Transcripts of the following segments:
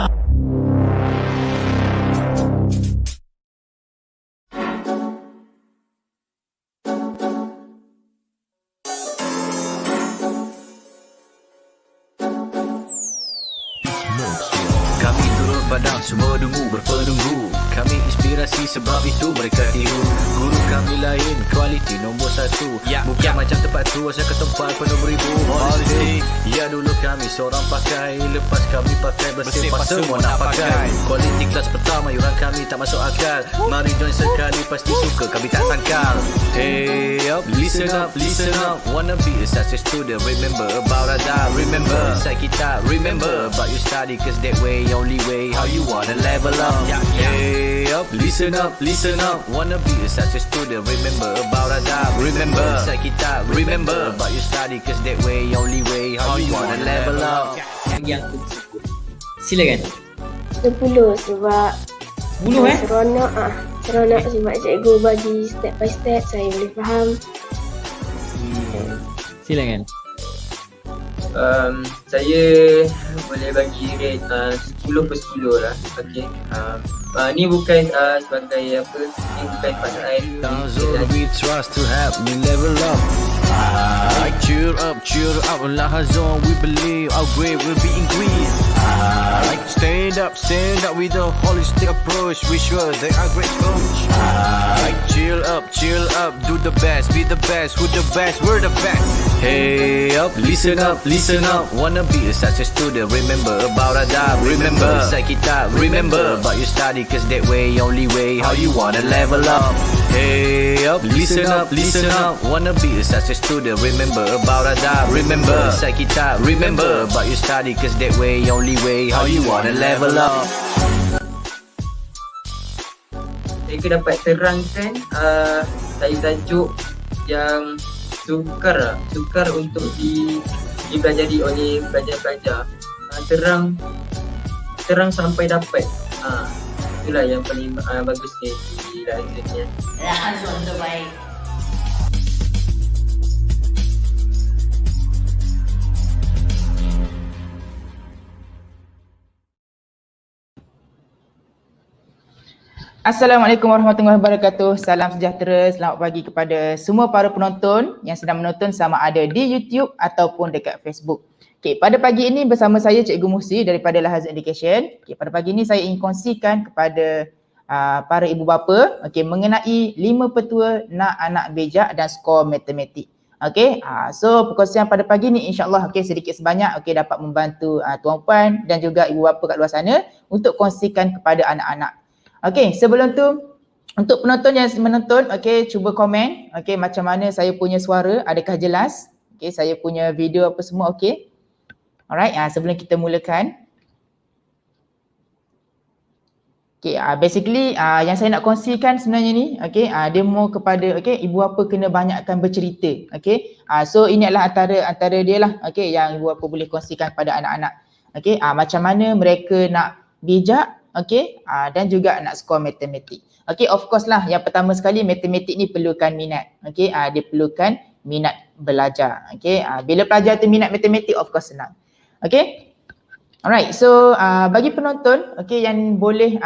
Kami turun padang, semua dungu berpenunggu. Kami inspirasi sebab itu mereka tiru. Guru kami lain, kualiti nombor 1. Bukan macam tempat tu, asal ke tempat penuh beribu politik. Ya dulu kami seorang pakai, lepas kami pakai bersih pas semua nak pakai. Kualiti kelas pertama, yuran kami tak masuk akal. Mari join sekali, pasti suka kami tak sangkal. Hey up, listen up, listen up. Wanna be a success student, remember about Adab. Remember, inside kita, remember about you study, cause that way, only way, how you wanna level up. Hey up, listen up, listen up. Wanna be a success student, remember about Adab. Remember, inside kita, remember about you study, cause that way, only way, how you wanna level up. Yang aku bersyukur. Silakan. 10 sebab 10 seronok seronok sebab cikgu bagi step by step, saya boleh faham. Silakan. Saya boleh bagi rate 10 per 10 lah. Okay. Ni bukan sebagai apa, ni bukan pasal Zone we trust to help me level up. Cheer up, Lahazon, we believe our grade will be increased. Stand up with a holistic approach. We sure they are great coach. Chill up, do the best, be the best, who the best, we're the best. Hey up, listen up. Wanna be a success student, remember about Adab. Remember, inside kita, remember about your study, cause that way, only way, how you wanna level up. Hey up, listen up. Wanna be a success student, remember about Adab. Remember, inside kita, remember about your study, cause that way, only way, how you wanna level up. Mereka dapat terangkan tajuk yang sukar untuk dipelajari oleh pelajar-pelajar. Terang sampai dapat. Itulah yang paling bagus di Lahazon. Lahazon terbaik. Assalamualaikum warahmatullahi wabarakatuh. Salam sejahtera, selamat pagi kepada semua para penonton yang sedang menonton sama ada di YouTube ataupun dekat Facebook. Okey, pada pagi ini bersama saya Cikgu Muhsi daripada Lahazon Education. Okey, pada pagi ini saya ingin kongsikan kepada para ibu bapa mengenai 5 petua nak anak bijak dan skor matematik. Okey, so perkongsian pada pagi ni insya-Allah sedikit sebanyak dapat membantu tuan-puan dan juga ibu bapa kat luar sana untuk kongsikan kepada anak-anak. Okey, sebelum tu untuk penonton yang menonton, cuba komen macam mana saya punya suara, adakah jelas? Saya punya video apa semua okey? Alright, sebelum kita mulakan. Basically yang saya nak kongsikan sebenarnya ni, dia mau kepada ibu bapa kena banyakkan bercerita. So ini adalah antara dia lah yang ibu bapa boleh kongsikan kepada anak-anak. Macam mana mereka nak bijak dan juga nak skor matematik. Of course lah, yang pertama sekali matematik ni perlukan minat. Dia perlukan minat belajar. Bila pelajar tu minat matematik, of course senang. Alright, so bagi penonton yang boleh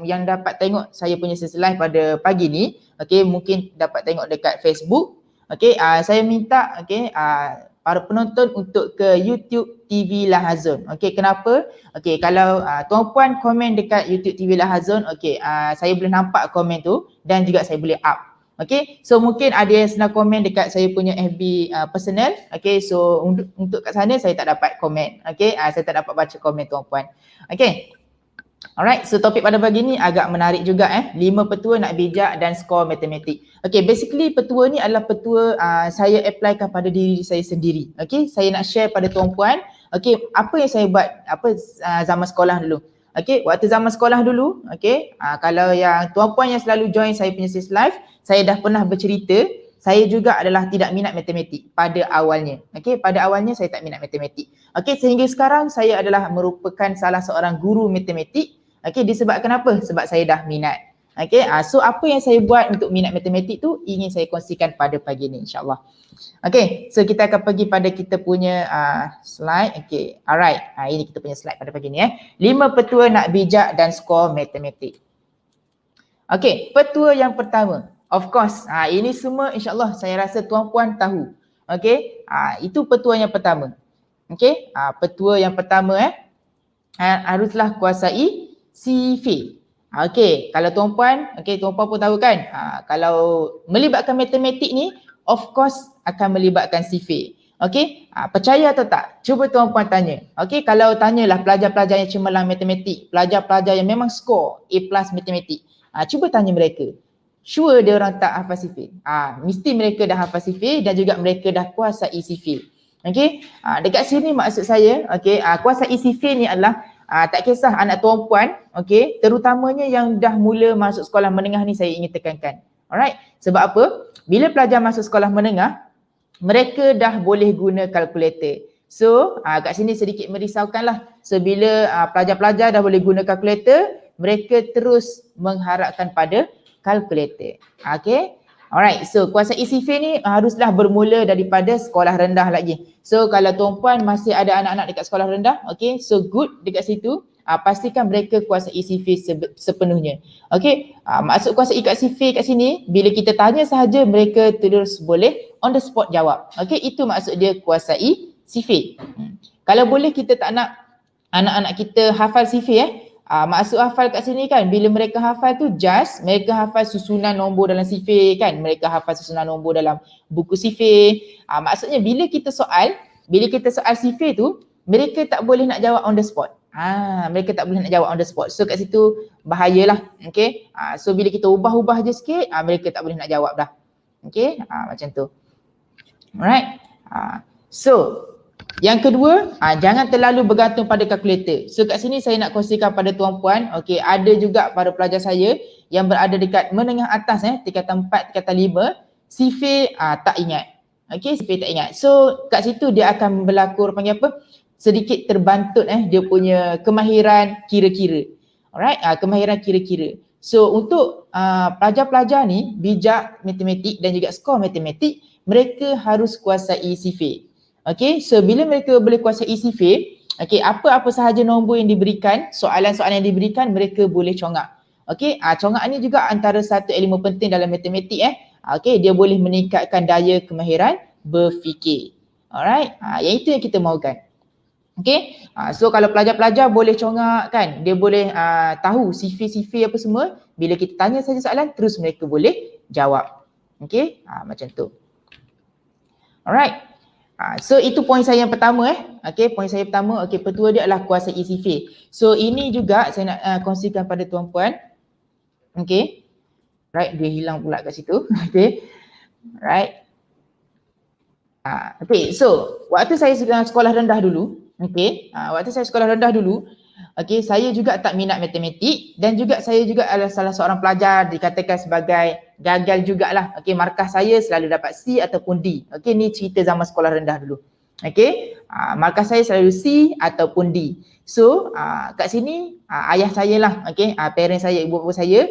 yang dapat tengok saya punya sesi live pada pagi ni, mungkin dapat tengok dekat Facebook. Saya minta para penonton untuk ke YouTube TV Lahazon. Kenapa? Kalau tuan-puan komen dekat YouTube TV Lahazon, saya boleh nampak komen tu dan juga saya boleh up. So mungkin ada yang senang komen dekat saya punya FB personal. So untuk kat sana saya tak dapat komen. Saya tak dapat baca komen tuan-puan. Alright, so topik pada pagi ni agak menarik juga 5 petua nak bijak dan skor matematik. Basically petua ni adalah petua saya applykan pada diri saya sendiri. Saya nak share pada tuan-puan apa yang saya buat zaman sekolah dulu. Waktu zaman sekolah dulu, kalau yang tuan-puan yang selalu join saya punya sesi live, saya dah pernah bercerita, saya juga adalah tidak minat matematik pada awalnya. Pada awalnya saya tak minat matematik. Sehingga sekarang saya adalah merupakan salah seorang guru matematik. Disebabkan apa? Sebab saya dah minat. Okay, so apa yang saya buat untuk minat matematik tu ingin saya kongsikan pada pagi ni insyaAllah. Okay, so kita akan pergi pada kita punya slide. Okay, alright. Ini kita punya slide pada pagi ni 5 petua nak bijak dan skor matematik. Okay, petua yang pertama. Of course, ini semua insyaAllah saya rasa tuan-puan tahu. Okay, itu petua yang pertama. Okay, petua yang pertama haruslah kuasai sifir. Okay, kalau tuan-puan, tuan-puan pun tahu kan, kalau melibatkan matematik ni, of course akan melibatkan sifir. Okay, percaya atau tak? Cuba tuan-puan tanya. Okay, kalau tanyalah pelajar-pelajar yang cemerlang matematik, pelajar-pelajar yang memang skor A+ matematik, cuba tanya mereka. Sure dia orang tak hafal sifir? Mesti mereka dah hafal sifir dan juga mereka dah kuasai sifir. Okay, dekat sini maksud saya, kuasai sifir ni adalah tak kisah anak tuan-puan, terutamanya yang dah mula masuk sekolah menengah ni saya ingin tekankan. Alright, sebab apa? Bila pelajar masuk sekolah menengah, mereka dah boleh guna kalkulator. So, kat sini sedikit merisaukan lah. So, bila pelajar-pelajar dah boleh guna kalkulator, mereka terus mengharapkan pada kalkulator. Okay, alright, so kuasai sifir ni haruslah bermula daripada sekolah rendah lagi. So kalau tuan-puan masih ada anak-anak dekat sekolah rendah, so good dekat situ, pastikan mereka kuasai sifir sepenuhnya. Maksud kuasai sifir kat sini, bila kita tanya sahaja mereka terus boleh on the spot jawab. Itu maksud dia kuasai sifir. Kalau boleh kita tak nak anak-anak kita hafal sifir maksud hafal kat sini kan, bila mereka hafal tu just mereka hafal susunan nombor dalam sifir kan, mereka hafal susunan nombor dalam buku sifir. Maksudnya bila kita soal sifir tu, mereka tak boleh nak jawab on the spot. Mereka tak boleh nak jawab on the spot. So kat situ bahayalah. So bila kita ubah-ubah je sikit, mereka tak boleh nak jawab dah. Macam tu. Alright. So yang kedua, jangan terlalu bergantung pada kalkulator. So kat sini saya nak kongsikan pada tuan-puan, ada juga para pelajar saya yang berada dekat menengah atas tingkatan 4, tingkatan 5, sifir tak ingat. Sifir tak ingat. So kat situ dia akan berlaku panggil apa? Sedikit terbantut dia punya kemahiran kira-kira. Alright, kemahiran kira-kira. So untuk pelajar-pelajar ni bijak matematik dan juga skor matematik, mereka harus kuasai sifir. So bila mereka boleh kuasai sifir, apa-apa sahaja nombor yang diberikan, soalan-soalan yang diberikan, mereka boleh congak. Congak ni juga antara satu elemen penting dalam matematik dia boleh meningkatkan daya kemahiran berfikir. Alright, yang itu yang kita mahukan. So kalau pelajar-pelajar boleh congak kan, dia boleh tahu sifir-sifir apa semua, bila kita tanya saja soalan, terus mereka boleh jawab. Macam tu. Alright. So itu poin saya yang pertama poin saya pertama, petua dia adalah kuasai sifir. So ini juga saya nak kongsikan pada tuan-puan. Right, dia hilang pula kat situ. Right. So waktu saya sekolah rendah dulu, saya juga tak minat matematik dan juga saya juga adalah salah seorang pelajar dikatakan sebagai gagal jugalah. Markah saya selalu dapat C ataupun D. Ni cerita zaman sekolah rendah dulu. Markah saya selalu C ataupun D. So kat sini ayah saya lah, parents saya, ibu bapa saya,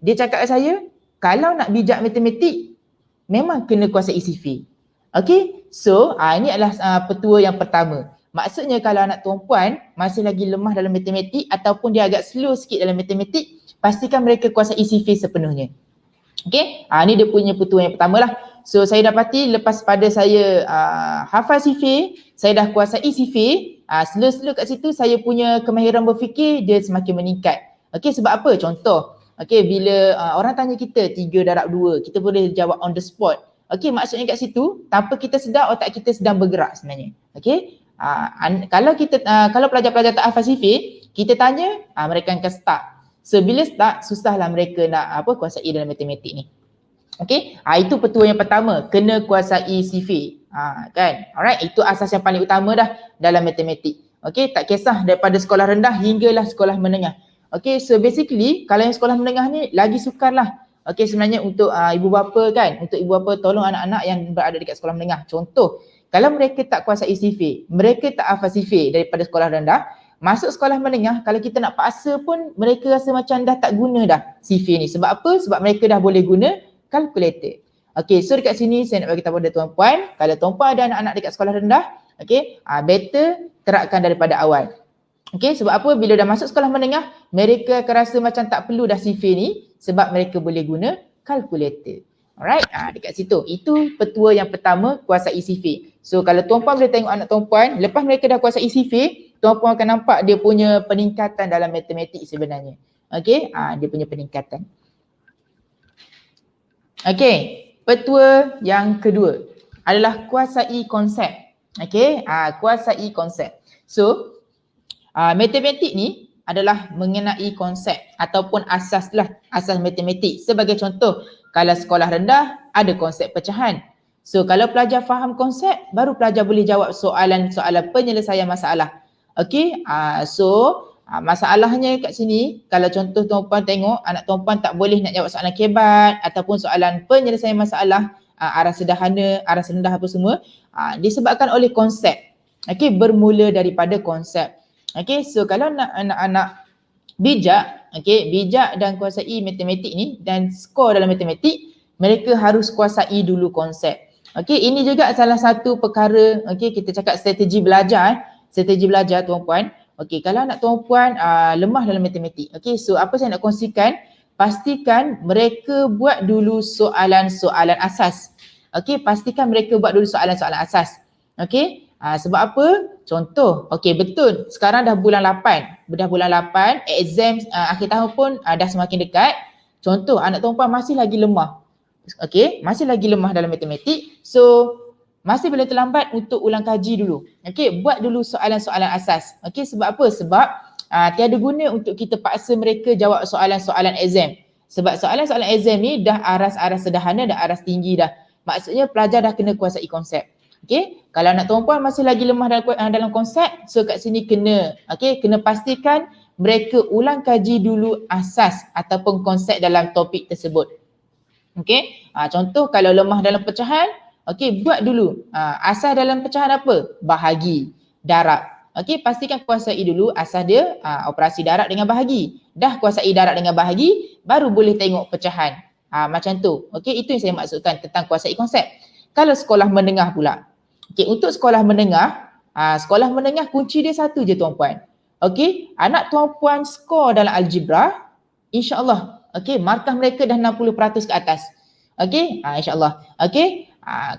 dia cakap kat saya, kalau nak bijak matematik memang kena kuasai sifir. So ini adalah petua yang pertama. Maksudnya kalau anak tuan-puan masih lagi lemah dalam matematik ataupun dia agak slow sikit dalam matematik, pastikan mereka kuasai sifir sepenuhnya. Ni dia punya petua yang pertama lah. So saya dapati lepas pada saya hafal sifir, saya dah kuasai sifir, slow-slow kat situ saya punya kemahiran berfikir dia semakin meningkat. Sebab apa? Contoh, bila orang tanya kita 3 darab 2, kita boleh jawab on the spot. Maksudnya kat situ tanpa kita sedar otak kita sedang bergerak sebenarnya. Kalau pelajar-pelajar tak hafal sifir, kita tanya, mereka akan stuck. So bila stuck, susahlah mereka nak kuasai dalam matematik ni. Itu petua yang pertama, kena kuasai sifir. Kan? Alright, itu asas yang paling utama dah dalam matematik. Tak kisah daripada sekolah rendah hinggalah sekolah menengah. So basically kalau yang sekolah menengah ni lagi sukarlah. Sebenarnya untuk ibu bapa kan, untuk ibu bapa tolong anak-anak yang berada dekat sekolah menengah. Contoh, kalau mereka tak kuasai sifir, mereka tak hafal sifir daripada sekolah rendah, masuk sekolah menengah, kalau kita nak paksa pun mereka rasa macam dah tak guna dah CV ni. Sebab apa? Sebab mereka dah boleh guna kalkulator. Okay, so dekat sini saya nak bagi tahu pada tuan-puan, kalau tuan-puan ada anak-anak dekat sekolah rendah, okay, better terapkan daripada awal. Okay, sebab apa? Bila dah masuk sekolah menengah, mereka akan rasa macam tak perlu dah CV ni sebab mereka boleh guna kalkulator. Alright, dekat situ. Itu petua yang pertama, kuasai CV. So kalau tuan-puan boleh tengok anak tuan-puan, lepas mereka dah kuasai CV, tuan-puan akan nampak dia punya peningkatan dalam matematik sebenarnya. Okay, dia punya peningkatan. Okay. Petua yang kedua adalah kuasai konsep. Okay, kuasai konsep. So, matematik ni adalah mengenai konsep ataupun asas lah, asas matematik. Sebagai contoh, kalau sekolah rendah ada konsep pecahan. So, kalau pelajar faham konsep, baru pelajar boleh jawab soalan-soalan penyelesaian masalah. Okay, masalahnya kat sini, kalau contoh tuan-puan tengok, anak tuan-puan tak boleh nak jawab soalan kebat ataupun soalan penyelesaian masalah, arah sederhana, arah rendah apa semua, disebabkan oleh konsep. Okay, bermula daripada konsep. Okay, so kalau nak anak-anak bijak, okay, bijak dan kuasai matematik ni dan skor dalam matematik, mereka harus kuasai dulu konsep. Okay, ini juga salah satu perkara, okay, kita cakap strategi belajar, tuan-puan. Okey, kalau anak tuan-puan lemah dalam matematik, okey, so apa saya nak kongsikan, pastikan mereka buat dulu soalan-soalan asas. Okey, pastikan mereka buat dulu soalan-soalan asas. Okey, sebab apa? Contoh, okey, betul, sekarang dah bulan 8, exam akhir tahun pun dah semakin dekat. Contoh, anak tuan-puan masih lagi lemah. Okey, masih lagi lemah dalam matematik, so masih belum terlambat untuk ulang kaji dulu. Okey, buat dulu soalan-soalan asas. Okey, sebab apa? Sebab tiada guna untuk kita paksa mereka jawab soalan-soalan exam. Sebab soalan-soalan exam ni dah aras-aras sederhana, dah aras tinggi dah. Maksudnya pelajar dah kena kuasai konsep. Okey, kalau anak tuan-puan masih lagi lemah dalam konsep, so kat sini kena pastikan mereka ulang kaji dulu asas ataupun konsep dalam topik tersebut. Okey, contoh kalau lemah dalam pecahan, okey, buat dulu asas dalam pecahan apa? Bahagi, darab. Okey, pastikan kuasai dulu asas dia, operasi darab dengan bahagi. Dah kuasai darab dengan bahagi, baru boleh tengok pecahan. Macam tu. Okey, itu yang saya maksudkan tentang kuasai konsep. Kalau sekolah menengah pula. Okey, untuk sekolah menengah kunci dia satu je tuan-puan. Okey, anak tuan-puan skor dalam algebra, insya-Allah, okey, markah mereka dah 60% ke atas. Okey, insya-Allah. Okey,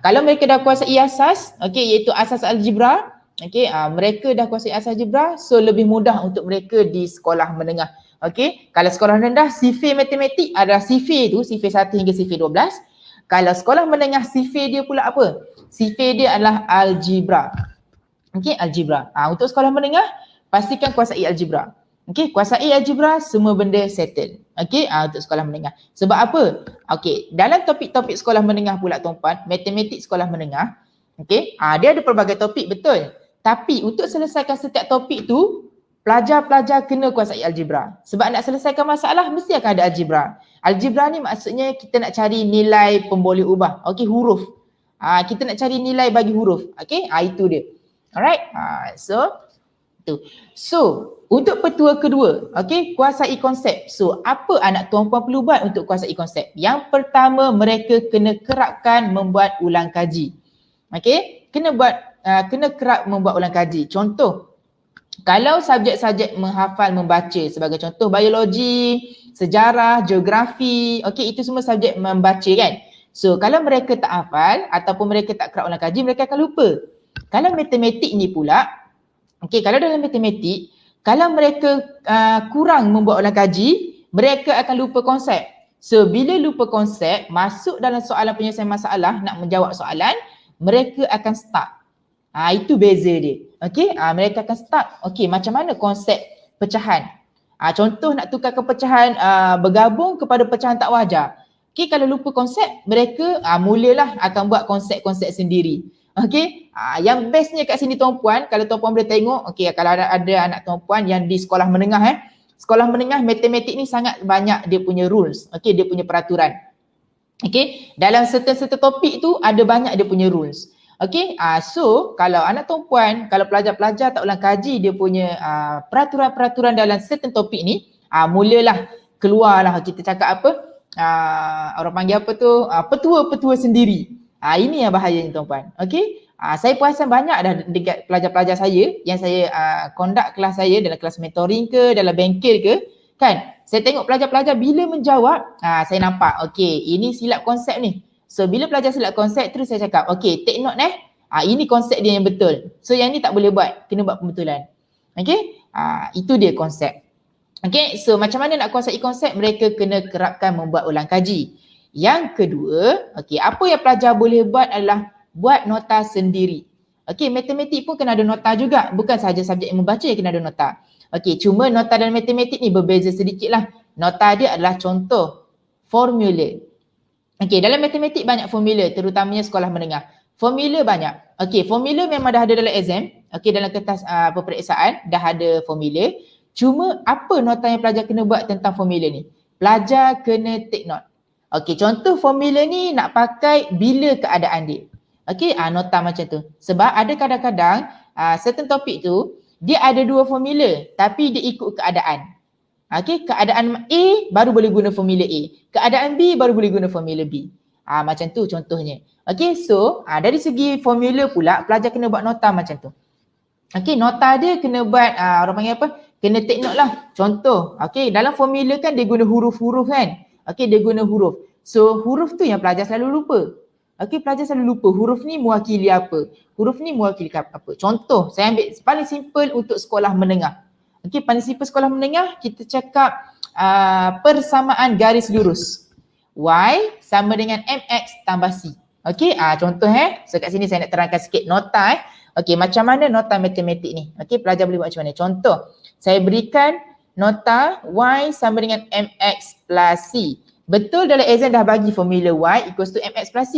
kalau mereka dah kuasai asas, okey, iaitu asas algebra, okey, mereka dah kuasai asas algebra, so lebih mudah untuk mereka di sekolah menengah. Okey, kalau sekolah rendah, CV matematik adalah CV tu, CV 1 hingga CV 12. Kalau sekolah menengah, CV dia pula apa? CV dia adalah algebra. Okey, algebra. Untuk sekolah menengah, pastikan kuasai algebra. Okey, kuasai algebra, semua benda settle. Okey, untuk sekolah menengah. Sebab apa? Okey, dalam topik-topik sekolah menengah pula tuan-puan, matematik sekolah menengah, okey, dia ada pelbagai topik, betul. Tapi untuk selesaikan setiap topik tu, pelajar-pelajar kena kuasai algebra. Sebab nak selesaikan masalah, mesti akan ada algebra. Algebra ni maksudnya kita nak cari nilai pemboleh ubah. Okey, huruf. Kita nak cari nilai bagi huruf. Okey, itu dia. Alright, So, untuk petua kedua, okey, kuasai konsep. So, apa anak tuan-puan perlu buat untuk kuasai konsep? Yang pertama, mereka kena kerapkan membuat ulang kaji. Okey, kena kerap membuat ulang kaji. Contoh, kalau subjek-subjek menghafal membaca, sebagai contoh biologi, sejarah, geografi, okey, itu semua subjek membaca kan? So, kalau mereka tak hafal ataupun mereka tak kerap ulang kaji, mereka akan lupa. Kalau matematik ni pula, okey, kalau dalam matematik, kalau mereka kurang membuat ulang kaji, mereka akan lupa konsep. So, bila lupa konsep, masuk dalam soalan penyelesaian masalah, nak menjawab soalan, mereka akan stuck. Itu beza dia. Okey, mereka akan stuck. Okey, macam mana konsep pecahan? Contoh nak tukarkan pecahan bergabung kepada pecahan tak wajar. Okey, kalau lupa konsep, mereka mulalah akan buat konsep-konsep sendiri. Okey, yang bestnya kat sini tuan-puan, kalau tuan-puan boleh tengok, okey, kalau ada anak tuan-puan yang di sekolah menengah, sekolah menengah matematik ni sangat banyak dia punya rules, okey, dia punya peraturan. Okey, dalam certain topik tu ada banyak dia punya rules. Okey, so kalau anak perempuan, kalau pelajar-pelajar tak ulang kaji dia punya peraturan-peraturan dalam certain topik ni, mulalah keluarlah kita cakap apa? Orang panggil apa tu? Petua-petua sendiri. Ini yang bahayanya tuan-puan. Okey? Saya perasan banyak dah dekat pelajar-pelajar saya yang saya conduct kelas saya dalam kelas mentoring ke, dalam bengkel ke, kan? Saya tengok pelajar-pelajar bila menjawab, saya nampak okey, ini silap konsep ni. So bila pelajar silap konsep terus saya cakap, okey, take note ini konsep dia yang betul. So yang ni tak boleh buat, kena buat pembetulan. Okey? Itu dia konsep. Okey, so macam mana nak kuasai konsep? Mereka kena kerapkan membuat ulang kaji. Yang kedua, okey, apa yang pelajar boleh buat adalah buat nota sendiri. Okey, matematik pun kena ada nota juga. Bukan sahaja subjek yang membaca yang kena ada nota. Okey, cuma nota dalam matematik ni berbeza sedikit lah. Nota dia adalah contoh formula. Okey, dalam matematik banyak formula, terutamanya sekolah menengah. Formula banyak. Okey, formula memang dah ada dalam exam. Okey, dalam kertas peperiksaan dah ada formula. Cuma apa nota yang pelajar kena buat tentang formula ni? Pelajar kena take note. Okey, contoh formula ni nak pakai bila keadaan dia. Okey, nota macam tu. Sebab ada kadang-kadang certain topik tu dia ada dua formula tapi dia ikut keadaan. Okey, keadaan A baru boleh guna formula A. Keadaan B baru boleh guna formula B. Macam tu contohnya. Okey, so dari segi formula pula pelajar kena buat nota macam tu. Okey, nota dia kena buat orang panggil apa? Kena take note lah. Contoh, okey, dalam formula kan dia guna huruf-huruf kan? Okey, dia guna huruf. So huruf tu yang pelajar selalu lupa. Okey, pelajar selalu lupa huruf ni mewakili apa? Huruf ni mewakili apa? Contoh, saya ambil paling simple untuk sekolah menengah. Okey, paling simple sekolah menengah, kita cakap persamaan garis lurus. Y sama dengan MX tambah C. Okey, contoh so kat sini saya nak terangkan sikit nota Okey, macam mana nota matematik ni? Okey, pelajar boleh buat macam mana? Contoh, saya berikan nota Y sama dengan MX plus C. Betul dalam exam dah bagi formula Y equals to MX plus C.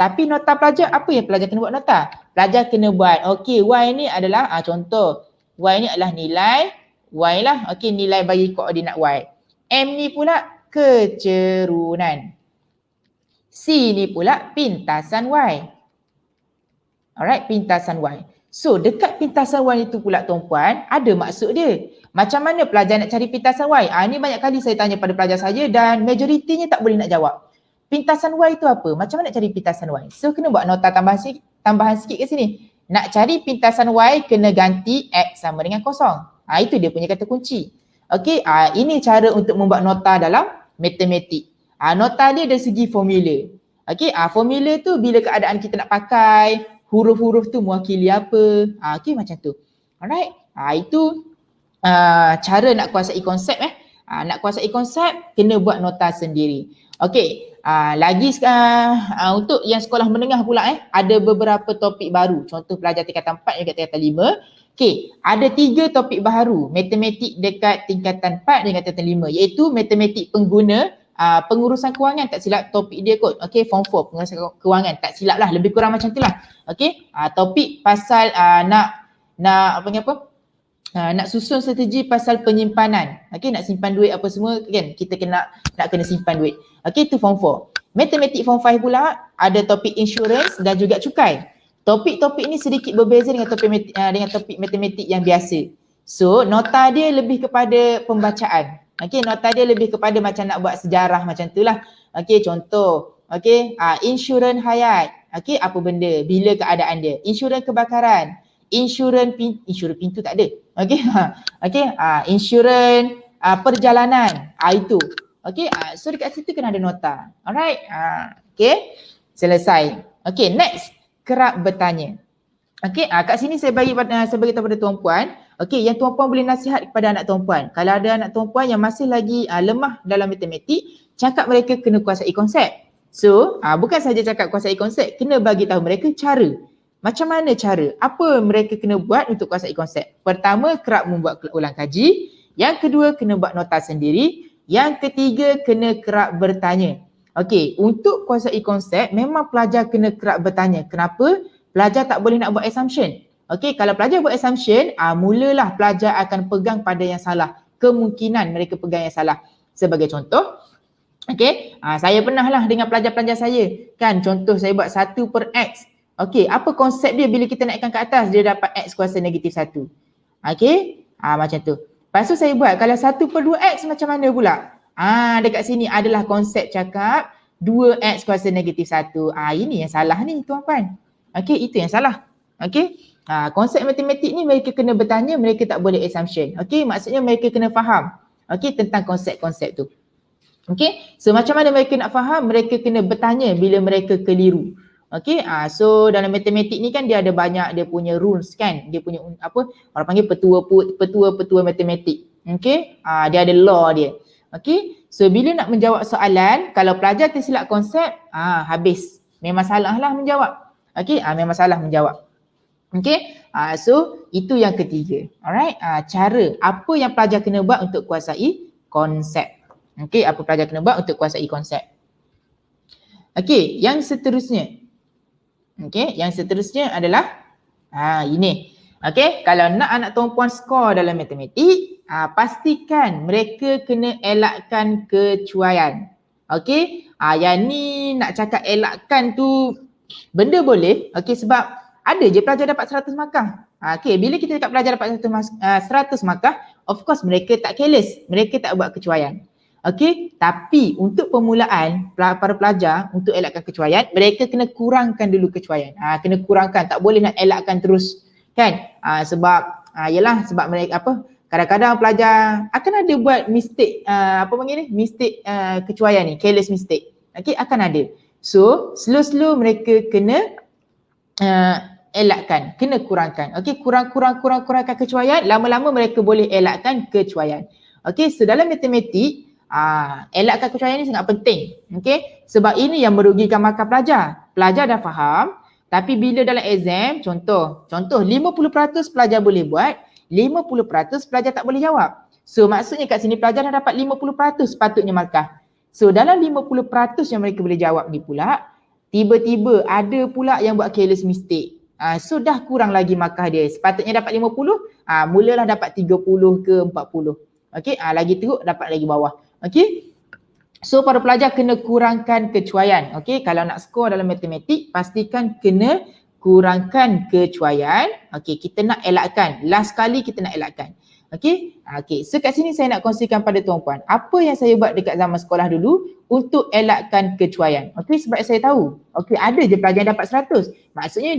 Tapi nota pelajar, apa yang pelajar kena buat nota? Pelajar kena buat, okey, Y ni adalah, contoh, Y ni adalah nilai Y lah, okey, nilai bagi koordinat Y. M ni pula kecerunan. C ni pula pintasan Y. Alright, pintasan Y. So dekat pintasan Y itu pula tuan-puan, ada maksud dia. Macam mana pelajar nak cari pintasan Y? Ni banyak kali saya tanya pada pelajar saya dan majoritinya tak boleh nak jawab. Pintasan Y itu apa? Macam mana nak cari pintasan Y? So kena buat nota tambahan sikit kat sini. Nak cari pintasan Y kena ganti X sama dengan kosong. Itu dia punya kata kunci. Okey, ini cara untuk membuat nota dalam matematik. Nota dia dari segi formula. Okey, formula tu bila keadaan kita nak pakai, huruf-huruf tu mewakili apa. Okey, macam tu. Alright, itu cara nak kuasai konsep nak kuasai konsep kena buat nota sendiri. Okey, lagi untuk yang sekolah menengah pula ada beberapa topik baru. Contoh pelajar tingkatan 4 dan tingkatan 5. Okey, ada 3 topik baru matematik dekat tingkatan 4 dan tingkatan 5 iaitu matematik pengguna pengurusan kewangan, tak silap topik dia kot. Okey, form 4 pengurusan kewangan, tak silap lah, lebih kurang macam tu lah. Okey, topik pasal nak nak susun strategi pasal penyimpanan. Okey, nak simpan duit apa semua kan, kita nak kena simpan duit. Okey, tu form 4. Matematik form 5 pula ada topik insurance dan juga cukai. Topik-topik ni sedikit berbeza dengan topik matematik yang biasa. So, nota dia lebih kepada pembacaan. Okey, nota dia lebih kepada macam nak buat sejarah macam tu lah. Okey, contoh. Okey, insurans hayat. Okey, apa benda? Bila keadaan dia? Insurans kebakaran. Insurans pintu tak ada. Okey, insurans perjalanan. Itu. Okey, so dekat situ kena ada nota. Alright. Okey, selesai. Okey, next. Kerap bertanya. Okey, kat sini saya bagi tahu pada tuan-puan. Okey, yang tuan-puan boleh nasihat kepada anak tuan-puan. Kalau ada anak tuan-puan yang masih lagi lemah dalam matematik, cakap mereka kena kuasai konsep. So, bukan saja cakap kuasai konsep, kena bagi tahu mereka cara. Macam mana cara? Apa mereka kena buat untuk kuasai konsep? Pertama, kerap membuat ulang kaji. Yang kedua, kena buat nota sendiri. Yang ketiga, kena kerap bertanya. Okey, untuk kuasai konsep memang pelajar kena kerap bertanya. Kenapa? Pelajar tak boleh nak buat assumption. Okey, kalau pelajar buat assumption, mulalah pelajar akan pegang pada yang salah. Kemungkinan mereka pegang yang salah. Sebagai contoh, okey, saya pernah lah dengan pelajar-pelajar saya. Kan, contoh saya buat 1/X. Okey, apa konsep dia bila kita naikkan ke atas dia dapat X kuasa negatif 1. Okey, macam tu. Lepas tu saya buat kalau 1/2X macam mana pula? Dekat sini adalah konsep cakap 2X kuasa negatif 1. Ini yang salah ni tuan-puan. Okey, itu yang salah. Okey. Konsep matematik ni mereka kena bertanya, mereka tak boleh assumption. Okey, maksudnya mereka kena faham. Okey, tentang konsep-konsep tu. Okey, so macam mana mereka nak faham? Mereka kena bertanya bila mereka keliru. Okey, so dalam matematik ni kan dia ada banyak dia punya rules kan. Dia punya apa? Orang panggil petua matematik. Okey, dia ada law dia. Okey, so bila nak menjawab soalan, kalau pelajar tersilap konsep, habis. Memang salah lah menjawab. Okey, memang salah menjawab. Okey, so itu yang ketiga. Alright, cara apa yang pelajar kena buat untuk kuasai konsep. Okey, apa pelajar kena buat untuk kuasai konsep. Okey, yang seterusnya. Okey, yang seterusnya adalah ini. Okey, kalau nak anak tuan-puan skor dalam matematik, pastikan mereka kena elakkan kecuaian. Okey, yang ni nak cakap elakkan tu benda boleh. Okey, sebab ada je pelajar dapat 100 markah. Okey, bila kita cakap pelajar dapat 100 markah, of course mereka tak careless, mereka tak buat kecuaian. Okey, tapi untuk permulaan para pelajar untuk elakkan kecuaian, mereka kena kurangkan dulu kecuaian. Kena kurangkan, tak boleh nak elakkan terus kan? Sebab yalah sebab mereka kadang-kadang pelajar akan ada buat mistake mistake kecuaian ni, careless mistake. Okey, akan ada. So, slow-slow mereka kena elakkan, kena kurangkan. Okey, kurangkan kecuaian, lama-lama mereka boleh elakkan kecuaian. Okey, so dalam matematik elakkan kecuaian ni sangat penting. Okey, sebab ini yang merugikan markah pelajar. Pelajar dah faham, tapi bila dalam exam, contoh 50% pelajar boleh buat, 50% pelajar tak boleh jawab. So maksudnya kat sini pelajar dah dapat 50% patutnya markah. So dalam 50% yang mereka boleh jawab ni pula, tiba-tiba ada pula yang buat careless mistake. So dah kurang lagi markah dia. Sepatutnya dapat 50, mulalah dapat 30 ke 40. Okey, lagi teruk dapat lagi bawah. Okey. So para pelajar kena kurangkan kecuaian. Okey, kalau nak skor dalam matematik pastikan kena kurangkan kecuaian. Okey, kita nak elakkan. Last kali kita nak elakkan. Okey. Okey, so kat sini saya nak kongsikan pada tuan-puan apa yang saya buat dekat zaman sekolah dulu untuk elakkan kecuaian. Okey, sebab saya tahu. Okey, ada je pelajar yang dapat 100. Maksudnya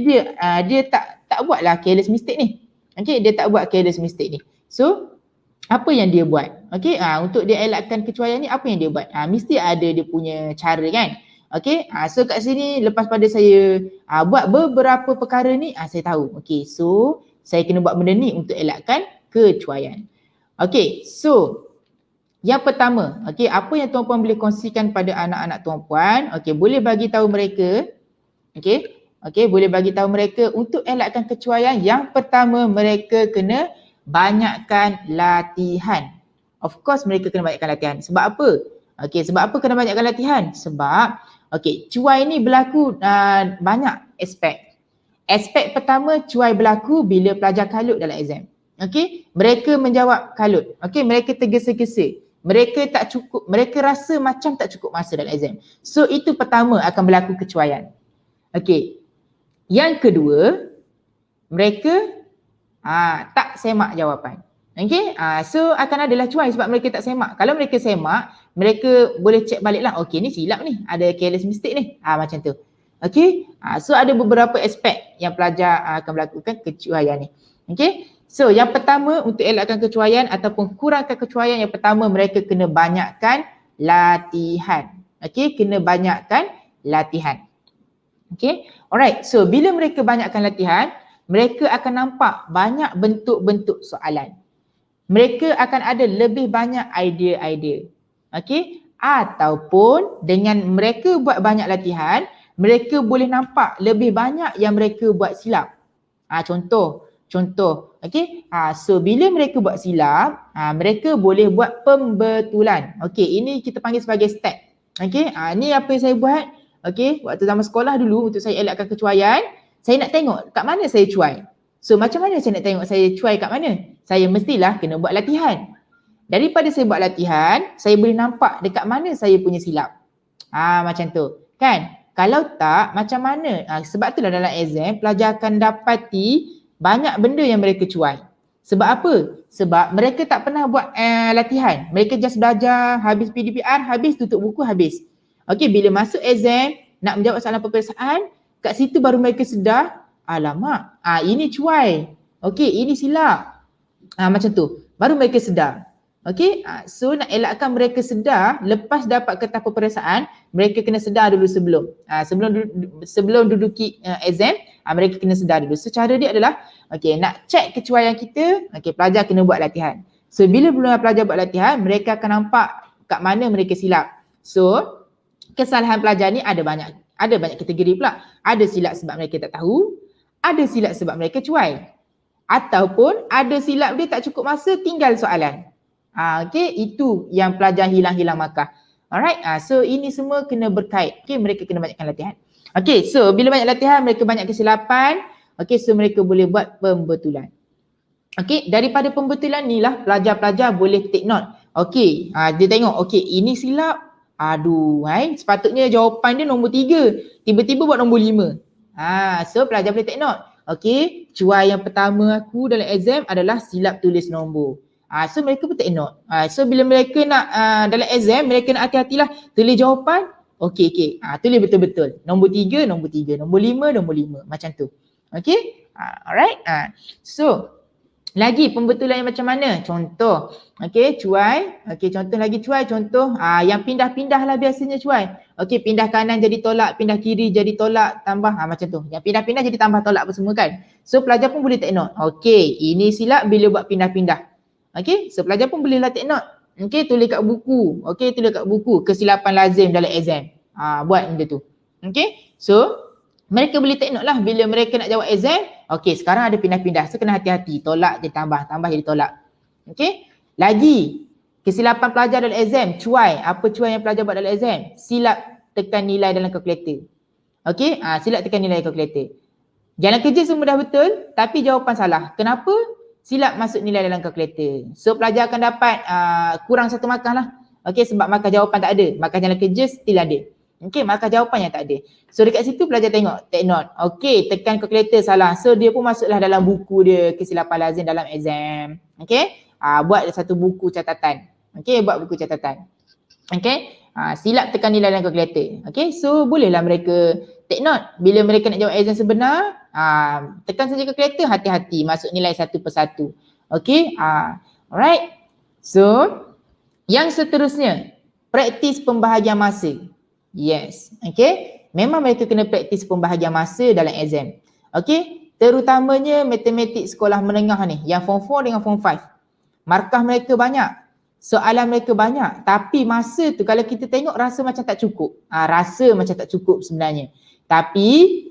dia tak buatlah careless mistake ni. Okey, dia tak buat careless mistake ni. So apa yang dia buat? Okey, untuk dia elakkan kecuaian ni apa yang dia buat? Mesti ada dia punya cara kan? Okey, so kat sini lepas pada saya buat beberapa perkara ni, saya tahu. Okey, so saya kena buat benda ni untuk elakkan kecuaian. Okey, so yang pertama, okey, apa yang tuan-puan boleh kongsikan pada anak-anak tuan-puan? Okey, boleh bagi tahu mereka. Okey, boleh bagi tahu mereka untuk elakkan kecuaian. Yang pertama, mereka kena banyakkan latihan. Of course mereka kena banyakkan latihan. Sebab apa? Okey, sebab apa kena banyakkan latihan? Sebab cuai ni berlaku banyak aspek. Aspek pertama, cuai berlaku bila pelajar kalut dalam exam. Okey, mereka menjawab kalut. Okey, mereka tergesa-gesa. Mereka tak cukup, mereka rasa macam tak cukup masa dalam exam. So itu pertama akan berlaku kecuaian. Okey. Yang kedua, mereka tak semak jawapan. Okey, so akan adalah cuai sebab mereka tak semak. Kalau mereka semak, mereka boleh cek balik lah. Okey, ni silap ni, ada careless mistake ni. Macam tu. Okey, so ada beberapa aspek yang pelajar akan melakukan kecuaian ni. Okey, so yang pertama untuk elakkan kecuaian ataupun kurangkan kecuaian, yang pertama mereka kena banyakkan latihan. Okey, kena banyakkan latihan. Okey, alright. So bila mereka banyakkan latihan, mereka akan nampak banyak bentuk-bentuk soalan. Mereka akan ada lebih banyak idea-idea. Okey? Ataupun dengan mereka buat banyak latihan, mereka boleh nampak lebih banyak yang mereka buat silap. Contoh. Okey? So bila mereka buat silap, mereka boleh buat pembetulan. Okey, ini kita panggil sebagai step. Okey? Ni apa yang saya buat. Okey, waktu zaman sekolah dulu untuk saya elakkan kecuaian. Saya nak tengok kat mana saya cuai. So macam mana saya nak tengok saya cuai kat mana? Saya mestilah kena buat latihan. Daripada saya buat latihan, saya boleh nampak dekat mana saya punya silap. Macam tu. Kan? Kalau tak, macam mana? Sebab itulah dalam exam, pelajar akan dapati banyak benda yang mereka cuai. Sebab apa? Sebab mereka tak pernah buat latihan. Mereka just belajar, habis PDPR, habis tutup buku, habis. Okey, bila masuk exam, nak menjawab soalan peperiksaan, kat situ baru mereka sedar, alamak, ini cuai. Okey, ini silap. Macam tu. Baru mereka sedar. Okey, so nak elakkan mereka sedar lepas dapat kertas peperiksaan, mereka kena sedar dulu sebelum. Sebelum duduki exam, mereka kena sedar dulu. So cara dia adalah, okey, nak check kecuaian kita, okey, pelajar kena buat latihan. So bila pelajar buat latihan, mereka akan nampak kat mana mereka silap. So kesalahan pelajar ni ada banyak kategori pula. Ada silap sebab mereka tak tahu, ada silap sebab mereka cuai. Ataupun ada silap dia tak cukup masa, tinggal soalan. Okay, itu yang pelajar hilang markah. Alright, so ini semua kena berkait. Okay, mereka kena banyakkan latihan. Okay, so bila banyak latihan, mereka banyak kesilapan. Okay, so mereka boleh buat pembetulan. Okay, daripada pembetulan ni lah pelajar-pelajar boleh take note. Okay, dia tengok, okay, ini silap. Aduh, sepatutnya jawapan dia nombor 3. Tiba-tiba buat nombor 5. So pelajar boleh take note. Okay, cuai yang pertama aku dalam exam adalah silap tulis nombor. So mereka pun take note. So bila mereka nak dalam exam, mereka nak hati-hatilah tulis jawapan. Okay. Tulis betul-betul. Nombor 3, nombor 3. Nombor 5, nombor 5. Macam tu. Okay. Alright. So lagi pembetulan yang macam mana? Contoh. Okay, cuai. Okay, contoh lagi cuai. Contoh yang pindah-pindah lah biasanya cuai. Okay, pindah kanan jadi tolak, pindah kiri jadi tolak, tambah. Macam tu. Yang pindah-pindah jadi tambah tolak apa semua kan. So pelajar pun boleh take note. Okay, ini silap bila buat pindah-pindah. Okay, so pelajar pun bolehlah take note. Okay, tulis kat buku. Okay, tulis kat buku kesilapan lazim dalam exam. Buat benda tu. Okay, so mereka boleh take note lah bila mereka nak jawab exam. Okay, sekarang ada pindah-pindah. So kena hati-hati. Tolak jadi tambah, tambah jadi tolak. Okay, lagi kesilapan pelajar dalam exam. Cuai. Apa cuai yang pelajar buat dalam exam? Silap tekan nilai dalam kalkulator. Okay, silap tekan nilai kalkulator. Jalan kerja semua dah betul tapi jawapan salah. Kenapa? Silap masuk nilai dalam kalkulator. So pelajar akan dapat kurang 1 markah lah. Okay, sebab markah jawapan tak ada. Markah jalan kerja still ada. Okay, markah jawapan yang tak ada. So dekat situ pelajar tengok, take note. Okay, tekan kalkulator salah. So dia pun masuklah dalam buku dia kesilapan lazim dalam exam. Okay, buat satu buku catatan. Okay, buat buku catatan. Okay, silap tekan nilai dalam kalkulator. Okay, so bolehlah mereka take note. Bila mereka nak jawab exam sebenar, tekan saja kalkulator, hati-hati masuk nilai satu persatu. Okay, alright. So yang seterusnya, praktis pembahagian masa. Yes, okay. Memang mereka kena praktis pembahagian masa dalam exam. Okay, terutamanya matematik sekolah menengah ni, yang form 4 dengan form 5. Markah mereka banyak, soalan mereka banyak, tapi masa tu kalau kita tengok rasa macam tak cukup. Rasa macam tak cukup sebenarnya. Tapi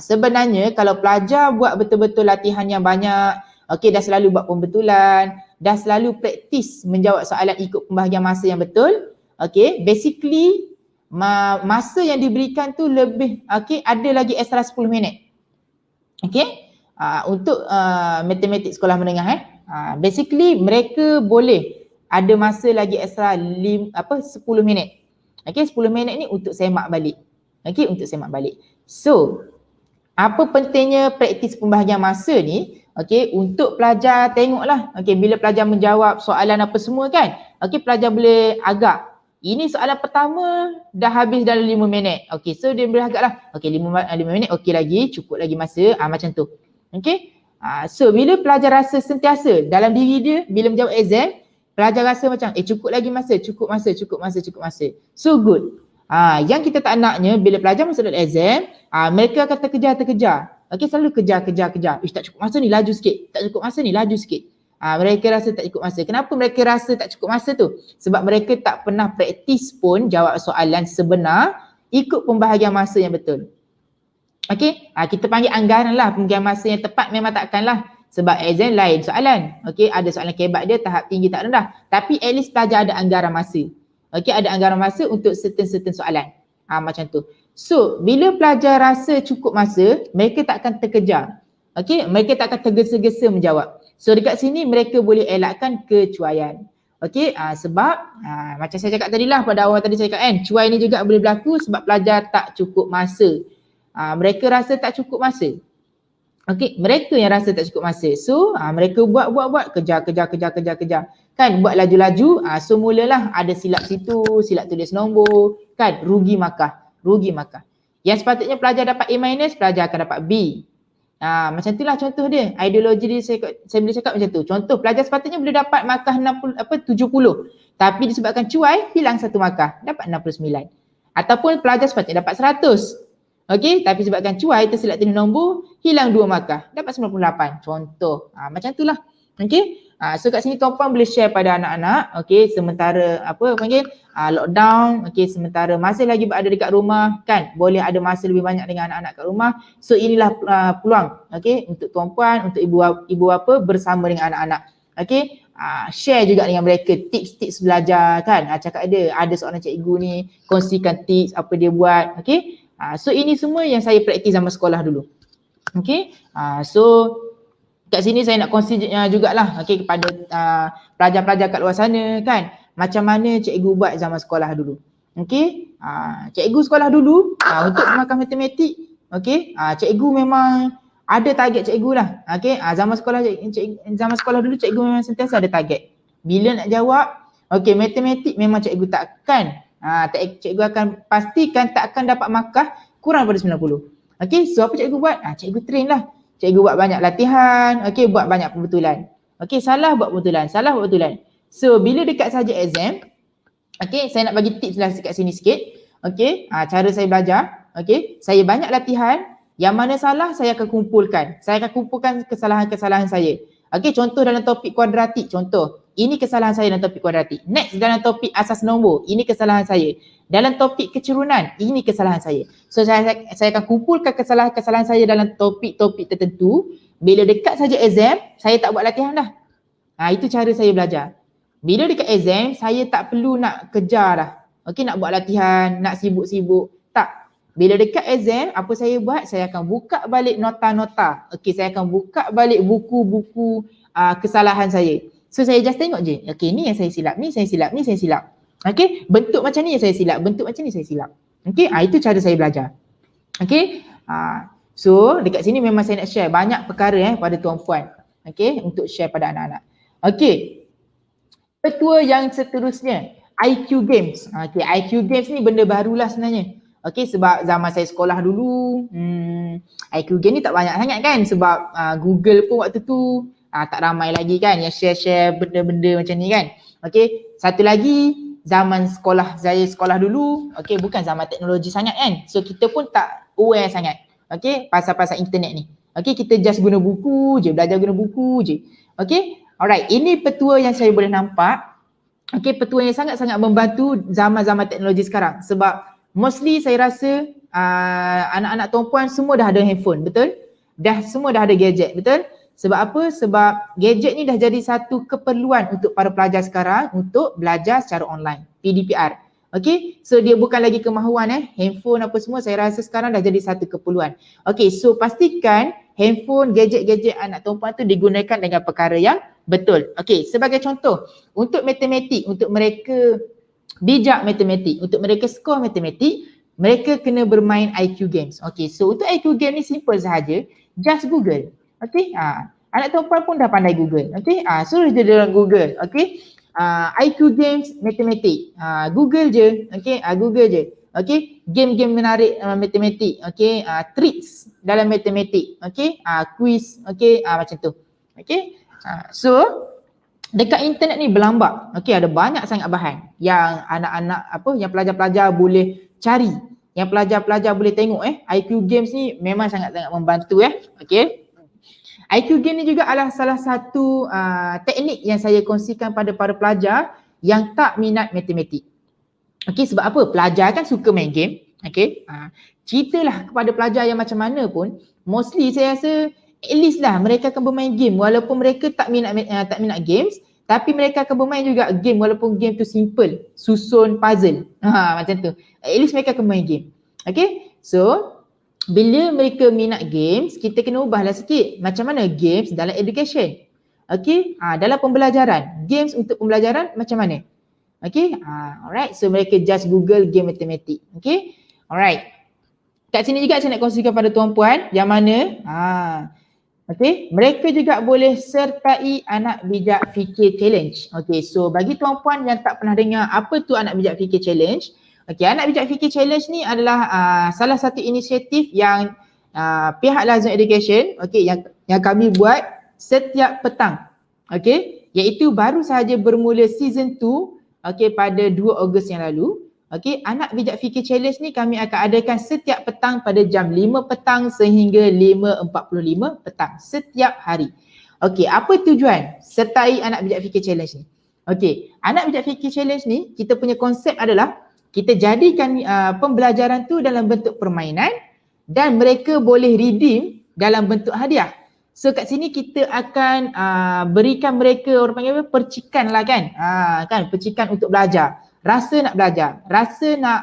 sebenarnya kalau pelajar buat betul-betul latihan yang banyak, okay, dah selalu buat pembetulan, dah selalu praktis menjawab soalan ikut pembahagian masa yang betul, okay, basically masa yang diberikan tu lebih, okay, ada lagi extra 10 minit. Okay, untuk matematik sekolah menengah basically mereka boleh ada masa lagi extra 10 minit. Okay, 10 minit ni untuk semak balik. Okay, untuk semak balik. So, apa pentingnya praktis pembahagian masa ni? Okay, untuk pelajar tengoklah. Okay, bila pelajar menjawab soalan apa semua kan, okay, pelajar boleh agak. Ini soalan pertama dah habis dalam 5 minit. Okay, so dia boleh agak lah. Okay, 5 minit okay lagi, cukup lagi masa. Macam tu. Okay, so bila pelajar rasa sentiasa dalam diri dia, bila menjawab exam, pelajar rasa macam cukup lagi masa, cukup masa. So good. Yang kita tak naknya bila pelajar masuk dalam exam, mereka akan terkejar. Okay, selalu kejar. Tak cukup masa ni, laju sikit. Tak cukup masa ni, laju sikit. Mereka rasa tak cukup masa. Kenapa mereka rasa tak cukup masa tu? Sebab mereka tak pernah praktis pun jawab soalan sebenar ikut pembahagian masa yang betul. Okay, kita panggil anggaran lah. Pembahagian masa yang tepat memang takkanlah. Sebab exam lain soalan. Okay, ada soalan kebat dia tahap tinggi tak rendah. Tapi at least pelajar ada anggaran masa. Okay, ada anggaran masa untuk certain soalan. Macam tu. So, bila pelajar rasa cukup masa, mereka tak akan terkejar. Okay, mereka tak akan tergesa-gesa menjawab. So, dekat sini mereka boleh elakkan kecuaian. Okey, sebab macam saya cakap tadi lah, pada awal tadi saya cakap kan, cuai ni juga boleh berlaku sebab pelajar tak cukup masa. Mereka rasa tak cukup masa. Okey, mereka yang rasa tak cukup masa. So, mereka buat, kejar. Kan, buat laju-laju, so mulalah ada silap situ, silap tulis nombor, kan, rugi markah. Yang sepatutnya pelajar dapat A-, pelajar akan dapat B. Macam itulah contoh dia. Ideologi dia saya boleh cakap macam tu. Contoh, pelajar sepatutnya boleh dapat markah 70. Tapi disebabkan cuai, hilang 1 markah, dapat 69. Ataupun pelajar sepatutnya dapat 100. Okey, tapi sebabkan cuai tersilap tulis nombor, hilang 2 markah, dapat 98. Contoh. Macam itulah. Okey. So kat sini tuan-puan boleh share pada anak-anak, okey, sementara lockdown, okey, sementara masih lagi berada dekat rumah, kan, boleh ada masa lebih banyak dengan anak-anak kat rumah. So inilah peluang, okey, untuk tuan-puan, untuk ibu bapa bersama dengan anak-anak. Okey, share juga dengan mereka tips-tips belajar, kan. Cakap ada seorang cikgu ni kongsikan tips apa dia buat, okey. So ini semua yang saya praktis zaman sekolah dulu. Okey, so kat sini saya nak kongsi jugalah, okey, kepada pelajar-pelajar kat luar sana, kan, macam mana cikgu buat zaman sekolah dulu. Okey, cikgu sekolah dulu untuk markah matematik, okey, cikgu memang ada target cikgu lah. Okey, zaman sekolah dulu cikgu memang sentiasa ada target. Bila nak jawab, okey, matematik memang cikgu takkan cikgu akan pastikan tak akan dapat markah kurang daripada 90. Okey, so apa cikgu buat? Cikgu train lah. Cikgu buat banyak latihan, okey, buat banyak pembetulan. Okey, salah buat pembetulan. So bila dekat saja exam, okey, saya nak bagi tips lah kat sini sikit. Okey, cara saya belajar, okey, saya banyak latihan, yang mana salah saya akan kumpulkan. Saya akan kumpulkan kesalahan-kesalahan saya. Okey, contoh dalam topik kuadratik, contoh. Ini kesalahan saya dalam topik kuadratik. Next, dalam topik asas nombor, ini kesalahan saya. Dalam topik kecurunan, ini kesalahan saya. So saya akan kumpulkan kesalahan-kesalahan saya dalam topik-topik tertentu. Bila dekat saja exam, saya tak buat latihan dah. Itu cara saya belajar. Bila dekat exam, saya tak perlu nak kejar dah. Okey, nak buat latihan, nak sibuk-sibuk. Tak. Bila dekat exam, apa saya buat? Saya akan buka balik nota-nota. Okey, saya akan buka balik buku-buku kesalahan saya. So saya just tengok je. Okey, ni yang saya silap, ni saya silap. Okey, bentuk macam ni yang saya silap, bentuk macam ni saya silap. Okey, itu cara saya belajar. Okey, so dekat sini memang saya nak share banyak perkara pada tuan-puan. Okey, untuk share pada anak-anak. Okey, petua yang seterusnya, IQ Games. Okey, IQ Games ni benda barulah sebenarnya. Okey, sebab zaman saya sekolah dulu, IQ Games ni tak banyak sangat kan, sebab Google pun waktu tu tak ramai lagi kan yang share-share benda-benda macam ni kan. Okey, satu lagi, zaman saya sekolah dulu, okey, bukan zaman teknologi sangat kan. So kita pun tak aware sangat, okey, pasal-pasal internet ni. Okey, kita just guna buku je, belajar guna buku je. Okey, alright, ini petua yang saya boleh nampak. Okey, petua yang sangat-sangat membantu zaman-zaman teknologi sekarang. Sebab mostly saya rasa anak-anak tuan-puan semua dah ada handphone, betul? Semua dah ada gadget, betul? Sebab apa? Sebab gadget ni dah jadi satu keperluan untuk para pelajar sekarang untuk belajar secara online, PDPR. Okay, so dia bukan lagi kemahuan handphone apa semua, saya rasa sekarang dah jadi satu keperluan. Okay, so pastikan handphone, gadget-gadget anak tuan-puan tu digunakan dengan perkara yang betul. Okay, sebagai contoh, untuk matematik, untuk mereka bijak matematik, untuk mereka skor matematik, mereka kena bermain IQ Games. Okay, so untuk IQ Game ni simple sahaja, just Google. Okay, anak tuan-puan pun dah pandai Google. Okay, suruh je dalam Google. Okay, IQ Games matematik. Google je. Okay, Google je. Okay, game-game menarik matematik. Okay, tricks dalam matematik. Okay, quiz. Okay, macam tu. Okay, so dekat internet ni berlambak. Okay, ada banyak sangat bahan yang anak-anak yang pelajar-pelajar boleh cari. Yang pelajar-pelajar boleh tengok IQ Games ni memang sangat-sangat membantu Okay. IQ Game ni juga adalah salah satu teknik yang saya kongsikan pada para pelajar yang tak minat matematik. Okey, sebab apa? Pelajar kan suka main game. Okey, ceritalah kepada pelajar yang macam mana pun, mostly saya rasa at least lah mereka akan bermain game walaupun mereka tak minat games, tapi mereka akan bermain juga game walaupun game tu simple, susun puzzle. Macam tu. At least mereka akan main game. Okey, so bila mereka minat games, kita kena ubahlah sikit macam mana games dalam education. Okey, dalam pembelajaran, games untuk pembelajaran macam mana? Okey, alright. So mereka just Google game matematik. Okey, alright. Kat sini juga saya nak kongsikan pada tuan-puan yang mana okey, mereka juga boleh sertai anak bijak fikir challenge. Okey, so bagi tuan-puan yang tak pernah dengar apa tu anak bijak fikir challenge, okey, anak bijak fikir challenge ni adalah salah satu inisiatif yang pihak Lazon Education, okey, yang kami buat setiap petang. Okey, iaitu baru sahaja bermula season 2, okey, pada 2 Ogos yang lalu. Okey, anak bijak fikir challenge ni kami akan adakan setiap petang pada jam 5 petang sehingga 5.45 petang setiap hari. Okey, apa tujuan sertai anak bijak fikir challenge ni? Okey, anak bijak fikir challenge ni kita punya konsep adalah kita jadikan pembelajaran tu dalam bentuk permainan dan mereka boleh redeem dalam bentuk hadiah. So kat sini kita akan berikan mereka, orang panggil apa, percikan lah kan, kan percikan untuk belajar. Rasa nak belajar, rasa nak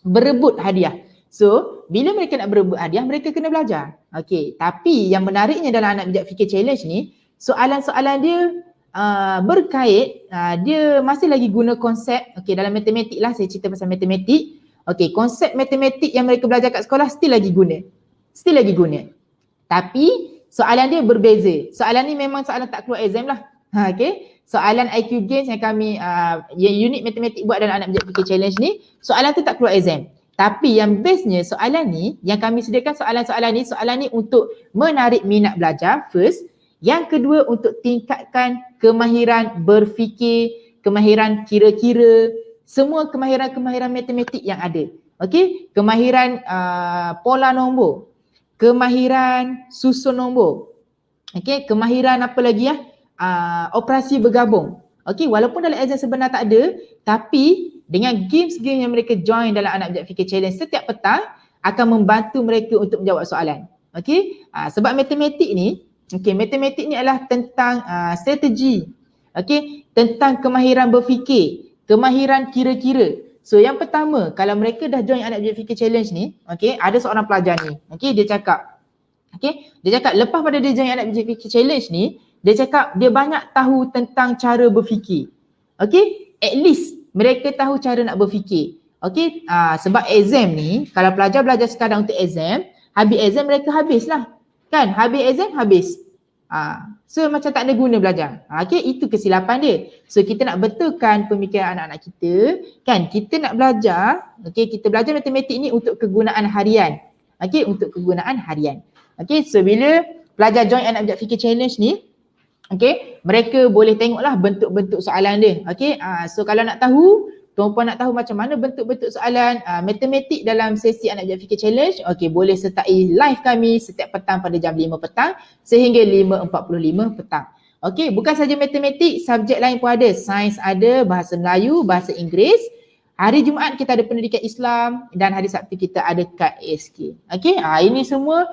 berebut hadiah. So, bila mereka nak berebut hadiah, mereka kena belajar. Okey, tapi yang menariknya dalam anak bijak fikir challenge ni, soalan-soalan dia berkait, dia masih lagi guna konsep, okey, dalam matematik lah, saya cerita pasal matematik. Okey, konsep matematik yang mereka belajar kat sekolah still lagi guna. Tapi soalan dia berbeza. Soalan ni memang soalan tak keluar exam lah. Okey. Soalan IQ Games yang kami yang unit matematik buat dalam anak bijak fikir challenge ni, soalan tu tak keluar exam. Tapi yang bestnya soalan ni, yang kami sediakan soalan ni untuk menarik minat belajar first. Yang kedua untuk tingkatkan kemahiran berfikir, kemahiran kira-kira, semua kemahiran-kemahiran matematik yang ada. Okey, kemahiran pola nombor, kemahiran susun nombor. Okey, kemahiran apa lagi ya? Operasi bergabung. Okey, walaupun dalam exam sebenar tak ada, tapi dengan games-games yang mereka join dalam anak bijak fikir challenge setiap petang akan membantu mereka untuk menjawab soalan. Okey, sebab matematik ni, matematik ni adalah tentang strategi. Okey, tentang kemahiran berfikir, kemahiran kira-kira. So yang pertama, kalau mereka dah join anak bijak fikir challenge ni, okey, ada seorang pelajar ni. Okey, dia cakap lepas pada dia join anak bijak fikir challenge ni, dia cakap dia banyak tahu tentang cara berfikir. Okey, at least mereka tahu cara nak berfikir. Okey, sebab exam ni, kalau pelajar belajar sekadar untuk exam, habis exam mereka habislah. Kan, habis exam habis. So macam tak ada guna belajar. Okey, itu kesilapan dia. So kita nak betulkan pemikiran anak-anak kita, kan, kita nak belajar, okey, kita belajar matematik ni untuk kegunaan harian. Okey, untuk kegunaan harian. Okey, so bila pelajar join anak bijak fikir challenge ni, okey, mereka boleh tengoklah bentuk-bentuk soalan dia. Okey, so kalau nak tahu, tuan-puan nak tahu macam mana bentuk-bentuk soalan matematik dalam sesi anak bijak fikir challenge, okey, boleh sertai live kami setiap petang pada jam 5 petang sehingga 5.45 petang. Okey, bukan saja matematik, subjek lain pun ada. Sains ada, bahasa Melayu, bahasa Inggeris. Hari Jumaat kita ada pendidikan Islam dan hari Sabtu kita ada kad ASK. Okey, ini semua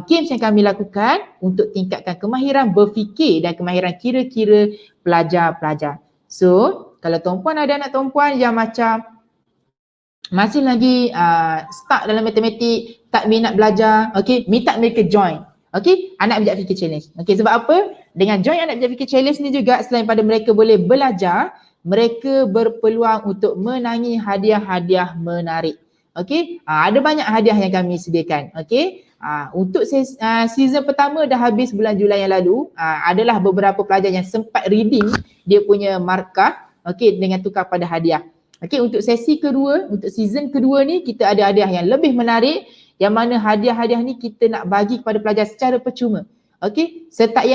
games yang kami lakukan untuk tingkatkan kemahiran berfikir dan kemahiran kira-kira pelajar-pelajar. So, kalau tuan-puan ada anak tuan-puan yang macam masih lagi stuck dalam matematik, tak minat belajar, okey, minta mereka join. Okey, anak bijak fikir challenge. Okey, sebab apa? Dengan join anak bijak fikir challenge ni juga, selain pada mereka boleh belajar, mereka berpeluang untuk menangi hadiah-hadiah menarik. Okey, ada banyak hadiah yang kami sediakan. Okey, untuk season pertama dah habis bulan Julai yang lalu, adalah beberapa pelajar yang sempat redeem dia punya markah, okey, dengan tukar pada hadiah. Okey, untuk sesi kedua, untuk season kedua ni kita ada hadiah yang lebih menarik, yang mana hadiah-hadiah ni kita nak bagi kepada pelajar secara percuma. Okey, sertai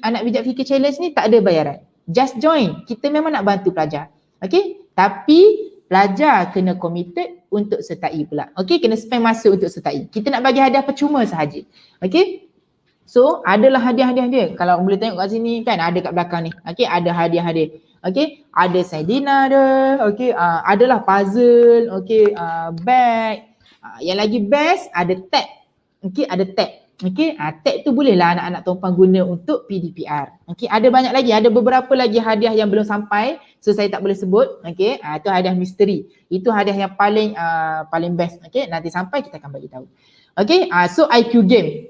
anak bijak fikir challenge ni tak ada bayaran. Just join. Kita memang nak bantu pelajar. Okey, tapi pelajar kena committed untuk sertai pula. Okey, kena spend masa untuk sertai. Kita nak bagi hadiah percuma sahaja. Okey. So, adalah hadiah-hadiah dia. Kalau boleh tengok kat sini kan, ada kat belakang ni. Okey, ada hadiah-hadiah. Okey, ada side dinner dia. Okey, adalah puzzle, okey, bag. Yang lagi best ada tag. Okey, ada tag. Okey, tag tu bolehlah anak-anak tuan-puan guna untuk PDPR. Okey, ada banyak lagi, ada beberapa lagi hadiah yang belum sampai, so saya tak boleh sebut. Okey, itu hadiah misteri. Itu hadiah yang paling best. Okey, nanti sampai kita akan bagi tahu. Okey, so IQ game.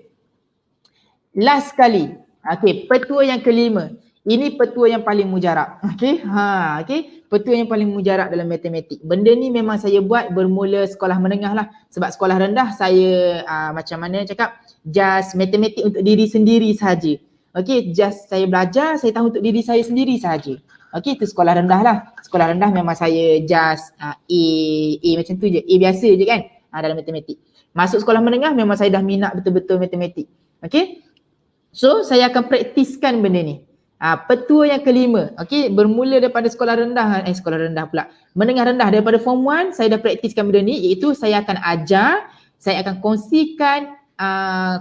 Last kali. Okey, petua yang kelima. Ini petua yang paling mujarab. Okey. Okey. Petua yang paling mujarab dalam matematik. Benda ni memang saya buat bermula sekolah menengah lah. Sebab sekolah rendah saya macam mana cakap, just matematik untuk diri sendiri sahaja. Okey, just saya belajar, saya tahu untuk diri saya sendiri sahaja. Okey, itu sekolah rendah lah. Sekolah rendah memang saya just A macam tu je. A biasa je kan dalam matematik. Masuk sekolah menengah memang saya dah minat betul-betul matematik. Okey. So saya akan praktiskan benda ni. Petua yang kelima, okey, bermula daripada sekolah rendah, sekolah rendah pula, menengah rendah, daripada form 1 saya dah praktiskan benda ni, iaitu saya akan ajar, saya akan kongsikan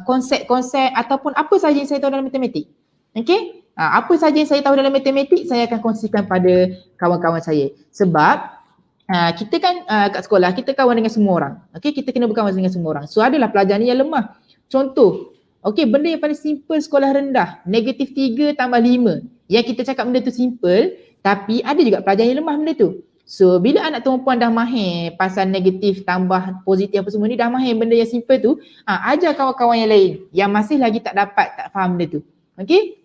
konsep-konsep ataupun apa sahaja yang saya tahu dalam matematik. Okey? Apa sahaja yang saya tahu dalam matematik saya akan kongsikan pada kawan-kawan saya. Sebab kita kan kat sekolah kita kawan dengan semua orang. Okey, kita kena berkawan dengan semua orang. So adalah pelajar ni yang lemah. Contoh, okey, benda yang paling simple sekolah rendah, negatif 3 tambah 5. Yang kita cakap benda tu simple, tapi ada juga pelajar yang lemah benda tu. So bila anak perempuan dah mahir pasal negatif tambah positif apa semua ni, dah mahir benda yang simple tu, ajar kawan-kawan yang lain yang masih lagi tak faham benda tu. Okey?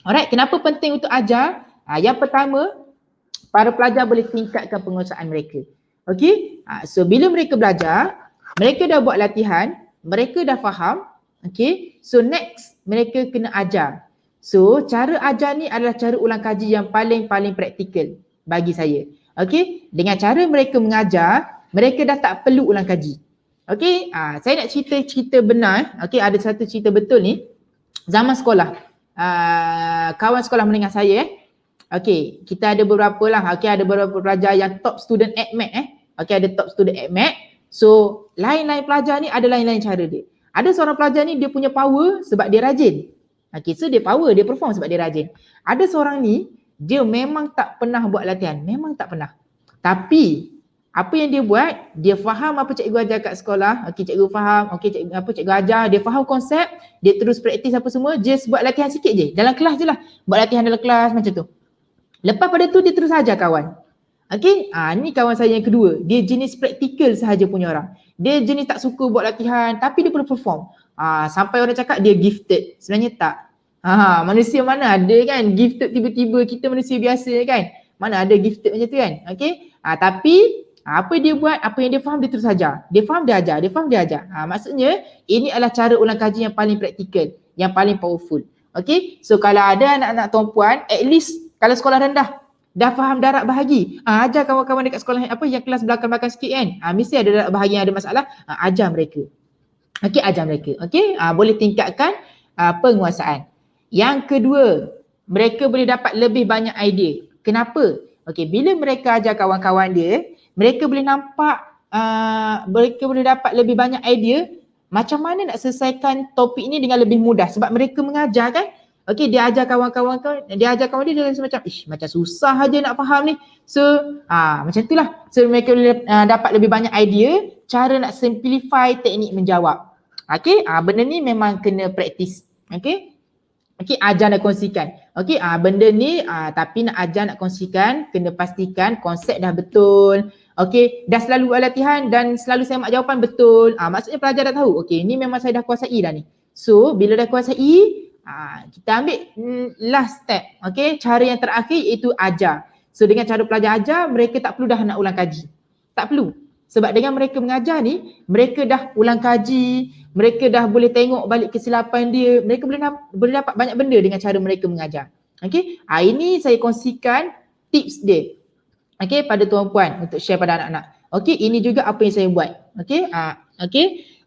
Alright, kenapa penting untuk ajar? Yang pertama, para pelajar boleh tingkatkan penguasaan mereka. Okey? So bila mereka belajar, mereka dah buat latihan, mereka dah faham. Okay, so next mereka kena ajar. So cara ajar ni adalah cara ulang kaji yang paling praktikal bagi saya. Okay, dengan cara mereka mengajar, mereka dah tak perlu ulang kaji. Okay, saya nak cerita benar. Okay, ada satu cerita betul ni. Zaman sekolah, kawan sekolah menengah saya okay, kita ada beberapa lah. Okay, ada beberapa pelajar yang top student at Math Okay, ada top student at Math. So lain-lain pelajar ni ada lain-lain cara dia. Ada seorang pelajar ni dia punya power sebab dia rajin. Okay, so dia power, dia perform sebab dia rajin. Ada seorang ni, dia memang tak pernah buat latihan. Memang tak pernah. Tapi, apa yang dia buat, dia faham apa cikgu ajar kat sekolah. Okay, cikgu faham. Okay, cikgu ajar. Dia faham konsep. Dia terus praktis apa semua. Just buat latihan sikit je. Dalam kelas je lah. Buat latihan dalam kelas macam tu. Lepas pada tu, dia terus ajar kawan. Okay, ni kawan saya yang kedua. Dia jenis praktikal sahaja punya orang. Dia jenis tak suka buat latihan tapi dia boleh perform. Sampai orang cakap dia gifted. Sebenarnya tak. Manusia mana ada kan gifted tiba-tiba, kita manusia biasa kan. Mana ada gifted macam tu kan. Okay. Tapi apa dia buat, apa yang dia faham dia terus ajar. Dia faham dia ajar, dia faham dia ajar. Maksudnya ini adalah cara ulang kaji yang paling praktikal, yang paling powerful. Okay. So kalau ada anak-anak perempuan, at least kalau sekolah rendah dah faham darat bahagi, ajar kawan-kawan dekat sekolah yang kelas belakang-belakang sikit kan, mesti ada darat bahagi yang ada masalah, ajar mereka. Okey, ajar mereka. Okey, boleh tingkatkan penguasaan. Yang kedua, mereka boleh dapat lebih banyak idea. Kenapa? Okey, bila mereka ajar kawan-kawan dia, mereka boleh nampak mereka boleh dapat lebih banyak idea macam mana nak selesaikan topik ni dengan lebih mudah sebab mereka mengajar kan. Okey, dia ajar kawan-kawan dia rasa macam macam susah aja nak faham ni. So macam itulah. So mereka boleh dapat lebih banyak idea cara nak simplify teknik menjawab. Okey, benda ni memang kena praktis. Okey. Okey, ajar dan kongsikan. Okey, benda ni tapi nak ajar nak kongsikan kena pastikan konsep dah betul. Okey, dah selalu buat latihan dan selalu semak jawapan betul. Maksudnya pelajar dah tahu. Okey, ni memang saya dah kuasai dah ni. So bila dah kuasai, kita ambil last step, okay, cara yang terakhir iaitu ajar. So dengan cara pelajar ajar, mereka tak perlu dah nak ulang kaji. Tak perlu. Sebab dengan mereka mengajar ni, mereka dah ulang kaji, mereka dah boleh tengok balik kesilapan dia, mereka boleh dapat banyak benda dengan cara mereka mengajar. Okay, ini saya kongsikan tips dia. Okay, pada tuan-puan untuk share pada anak-anak. Okay, ini juga apa yang saya buat. Okay,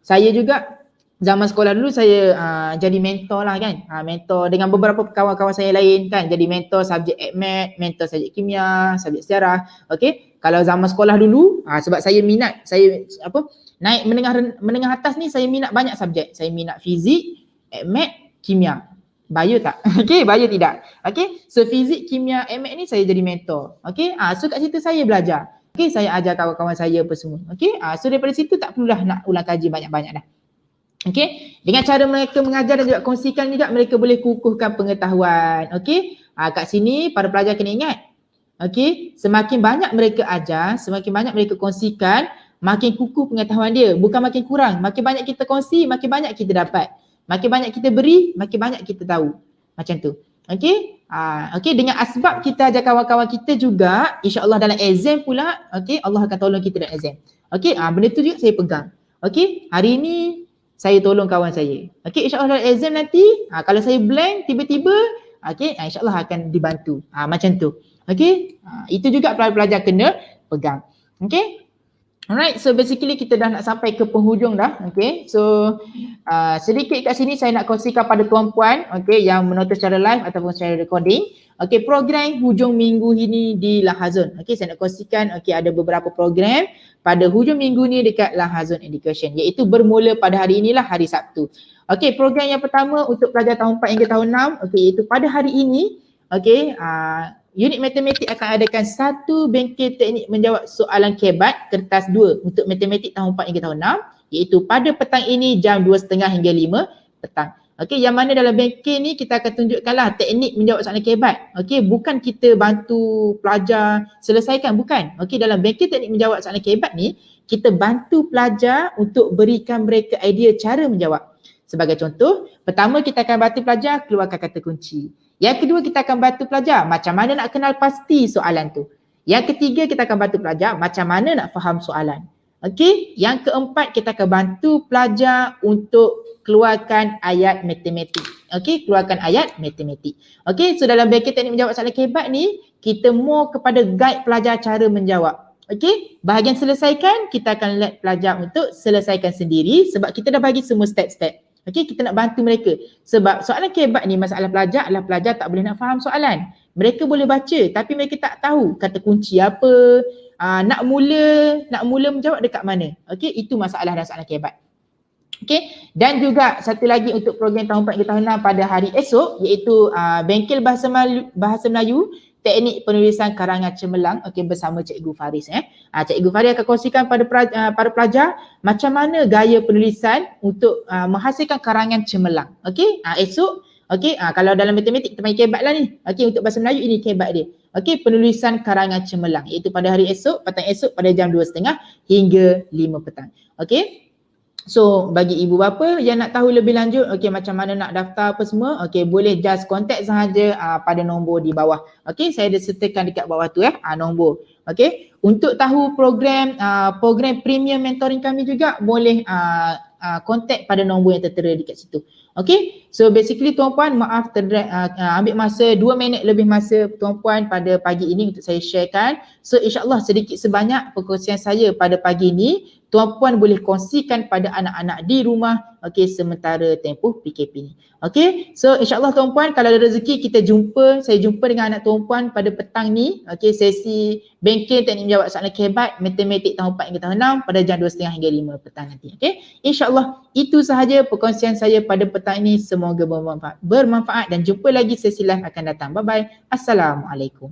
saya juga zaman sekolah dulu saya jadi mentor lah kan. Mentor dengan beberapa kawan-kawan saya lain kan. Jadi mentor subjek Math, mentor subjek kimia, subjek sejarah. Okey. Kalau zaman sekolah dulu sebab saya minat, saya naik menengah atas ni saya minat banyak subjek. Saya minat fizik, Math, kimia. Bio tak? Okey, bio tidak. Okey. So fizik, kimia, Math ni saya jadi mentor. Okey. So kat situ saya belajar. Okey, saya ajar kawan-kawan saya apa semua. Okey. So daripada situ tak perlulah nak ulang kaji banyak-banyak dah. Okey, dengan cara mereka mengajar dan juga kongsikan juga mereka boleh kukuhkan pengetahuan. Okey, kat sini para pelajar kena ingat. Okey, semakin banyak mereka ajar, semakin banyak mereka kongsikan, makin kukuh pengetahuan dia, bukan makin kurang. Makin banyak kita kongsi, makin banyak kita dapat. Makin banyak kita beri, makin banyak kita tahu. Macam tu. Okey. Okey, dengan asbab kita ajar kawan-kawan kita juga, insya-Allah dalam exam pula, okey, Allah akan tolong kita dalam exam. Okey, benda tu juga saya pegang. Okey, hari ni saya tolong kawan saya. Okey, insya-Allah dalam exam nanti, kalau saya blank tiba-tiba, okey, insya-Allah akan dibantu. Macam tu. Okey, itu juga pelajar kena pegang. Okey. Alright, so basically kita dah nak sampai ke penghujung dah. Okay, so sedikit kat sini saya nak kongsikan pada tuan-puan, okay, yang menonton secara live ataupun secara recording. Okay, program hujung minggu ini di Lahazon. Okay, saya nak kongsikan, okay, ada beberapa program pada hujung minggu ni dekat Lahazon Education, iaitu bermula pada hari inilah, hari Sabtu. Okay, program yang pertama untuk pelajar tahun 4 hingga tahun 6, okay, iaitu pada hari ini, okay, unit matematik akan adakan satu bengkel teknik menjawab soalan kebat kertas 2 untuk matematik tahun 4 hingga tahun 6, iaitu pada petang ini jam 2.30 hingga 5 petang. Okey, yang mana dalam bengkel ni kita akan tunjukkanlah teknik menjawab soalan kebat. Okey, bukan kita bantu pelajar selesaikan, bukan. Okey, dalam bengkel teknik menjawab soalan kebat ni kita bantu pelajar untuk berikan mereka idea cara menjawab. Sebagai contoh, pertama kita akan bantu pelajar keluarkan kata kunci. Yang kedua, kita akan bantu pelajar macam mana nak kenal pasti soalan tu. Yang ketiga, kita akan bantu pelajar macam mana nak faham soalan. Okey, yang keempat, kita akan bantu pelajar untuk keluarkan ayat matematik. Okey, keluarkan ayat matematik. Okey, so dalam bengkel teknik menjawab soalan kebat ni, kita more kepada guide pelajar cara menjawab. Okey, bahagian selesaikan, kita akan let pelajar untuk selesaikan sendiri sebab kita dah bagi semua step-step. Okey, kita nak bantu mereka. Sebab soalan kebat ni masalah pelajar adalah pelajar tak boleh nak faham soalan. Mereka boleh baca tapi mereka tak tahu kata kunci apa, nak mula menjawab dekat mana. Okey, itu masalah dalam soalan kebat. Okey, dan juga satu lagi untuk program tahun 4 hingga tahun 6 pada hari esok, iaitu bengkel bahasa Melayu teknik penulisan karangan cemerlang, okey, bersama Cikgu Faris. Cikgu Faris akan kongsikan pada para pelajar macam mana gaya penulisan untuk menghasilkan karangan cemerlang. Okey, esok, okey, kalau dalam matematik kita panggil kebat lah ni. Okey, untuk bahasa Melayu ini kebat dia. Okey, penulisan karangan cemerlang, iaitu pada hari esok, petang esok pada jam 2.30 hingga 5 petang. Okey. So bagi ibu bapa yang nak tahu lebih lanjut, okey, macam mana nak daftar apa semua, okey, boleh just contact sahaja pada nombor di bawah. Okey, saya ada sertakan dekat bawah tu nombor. Okey, untuk tahu program premium mentoring kami juga boleh contact pada nombor yang tertera dekat situ. Okay, so basically tuan-puan, maaf ambil masa 2 minit lebih masa tuan-puan pada pagi ini untuk saya sharekan. So insyaAllah sedikit sebanyak perkongsian saya pada pagi ini tuan-puan boleh kongsikan pada anak-anak di rumah, okay, sementara tempoh PKP ni. Okay, so insyaAllah tuan-puan, kalau ada rezeki saya jumpa dengan anak tuan-puan pada petang ni, okay, sesi bengkel teknik menjawab soalan kebat matematik tahun 4 hingga tahun 6 pada jam 2.30 hingga 5 petang nanti. Okay, insyaAllah itu sahaja perkongsian saya pada petang ini, semoga bermanfaat dan jumpa lagi sesi live akan datang. Bye-bye. Assalamualaikum.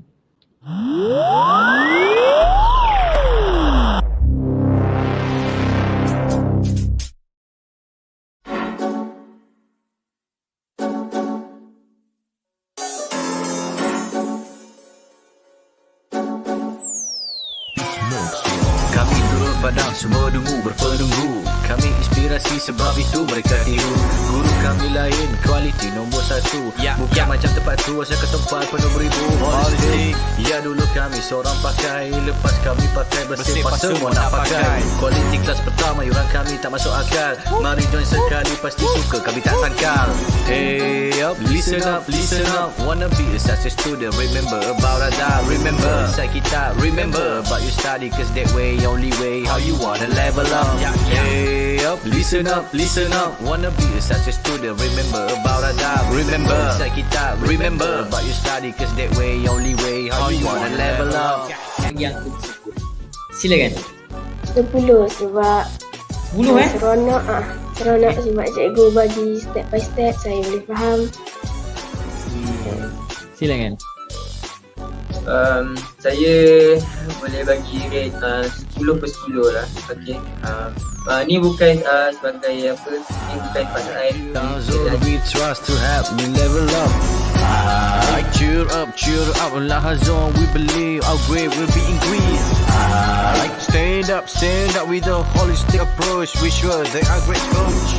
Kami turun padang, semua dungu berpenunggu. Kami inspirasi sebab itu mereka tiru. Guru kami lain, kualiti nombor 1. Bukan macam tempat tu, asal ke tempat penuh beribu politik. Ya dulu kami seorang pakai, lepas kami pakai bersepah semua nak pakai. Kualiti kelas pertama, yuran kami tak masuk akal. Mari join sekali, pasti suka kami tak sangkal. Hey up, listen up, listen up. Wanna be a success student, remember about Radar. Remember, inside kita, remember about you study, cause that way, only way, how you wanna level up. Hey up, listen up, listen up. Wanna be a success student, remember about Radar. Remember, inside kita, remember about you study, cause that way, only way, how you wanna level up. Bagi aku 10. Silakan. 10 sebab 10 seronok sebab cikgu bagi step by step, saya boleh faham. Silakan. Saya boleh bagi rate 10 per 10 lah. Okay. Ni bukan sebagai apa, ni bukan pada air. We trust to help me level up. Cheer up, Lahazon, we believe our grade will be increased. Stand up with a holistic approach. We sure they are great coach.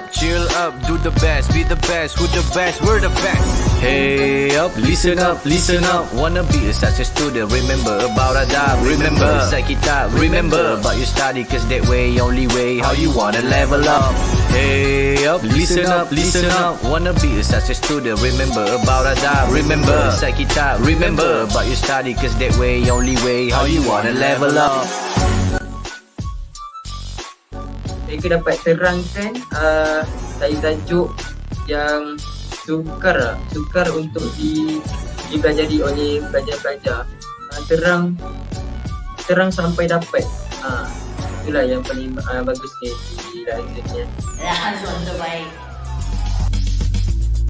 Chill up, do the best, be the best, who the best, we're the best. Hey up, listen up, wanna be a such a student, remember about adab, remember inside kitab, remember about your study, cause that way, only way, how you wanna level up. Hey up, listen up, wanna be a such a student, remember about adab, remember inside kitab, remember about your study, cause that way, only way, how you wanna level up. Mereka dapat terangkan tajuk yang sukar untuk dipelajari oleh pelajar-pelajar. Terang sampai dapat. Itulah yang paling bagus ni di Lahazon. Lahazon terbaik.